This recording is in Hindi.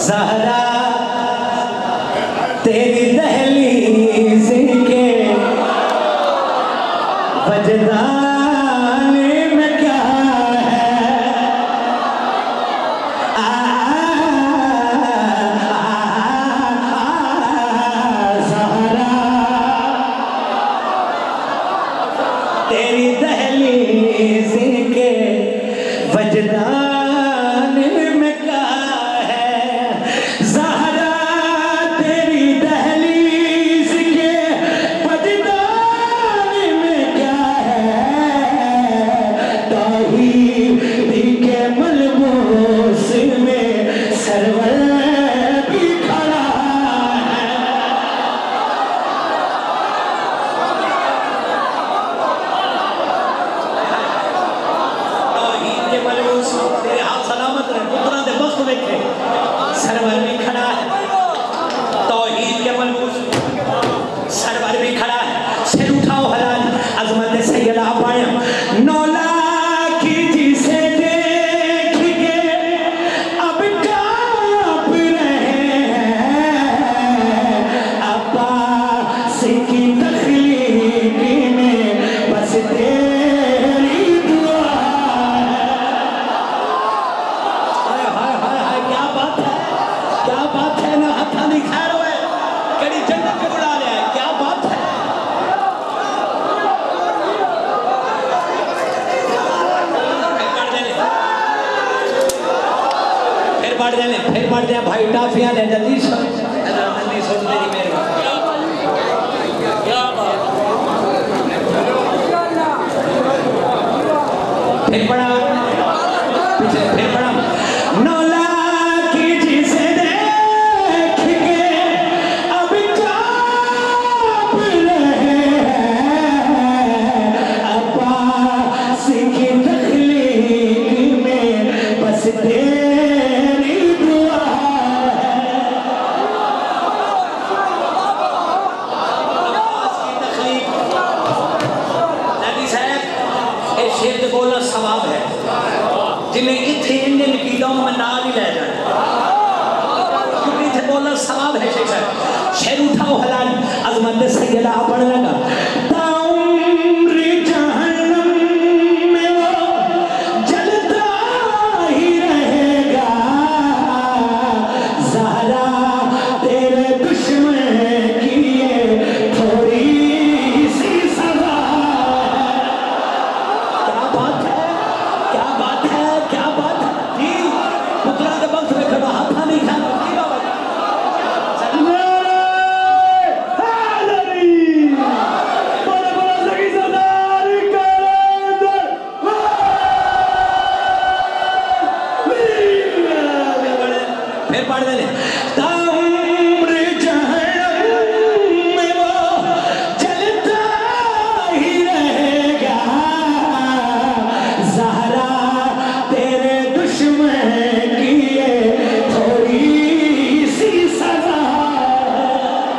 ज़हरा तेरी दहलीज़ के वजदान में क्या है, ज़हरा तेरी दहलीज़ के वजदान में क्या है, ज़हरा तेरी दहलीज़ के वजदान में क्या है, तौहीद के मलबूस में सरवर भी खड़ा है। तौहीद के मलबूस तेरे हाथ सलामत रहे, पुत्रा दे बख्त देखे सरवर भी खड़ा है। तौहीद के मलबूस सरवर भी खड़ा है। सिर उठाओ हलाल अज़मत सैयदा पाया नौला की जिसे देख के अब कांप रहे हैं, अब्बास की तख्लीक में बस तेरी दुआ है। हाय हाय हाय हाय, क्या बात है, क्या बात है ना, हथा नहीं खैर हुए कड़ी जन्नत में उड़ा लिया है, क्या बात है। फिर बढ़ जाए भाई टाफियां ले जल्दी सुन मेरी मेहरबानी। फिर बड़ा पीछे फिर बड़ा नौला की जिसे देख के अब कांप रहे हैं, अब्बास की तख्लीक में बस तेरी दुआ है। अब्बास की तख्लीक नबी साहब ये शेर दे बोलना सवाब है, जिन्हें इतने इन्ने नकीदा में नाल ही ले जाए, क्योंकि इतने बोलना सवाब है। शेख साहब शेर उठाओ हलाल अज़मत सैयदा पढ़ लगा ताउम्र जहन्नम में वो जलता ही रहेगा, ज़हरा तेरे दुश्मन की ये थोड़ी सी सज़ा है। क्या बात है, क्या बात है, क्या बात है जी। पुत्रा के वक्त में खड़ा हाथा नहीं खाना की बात है। फिर पढ़ देने ताउम्र जहन्नम में वो जलता ही रहेगा, ज़हरा तेरे दुश्मन की ये थोड़ी सी सज़ा है।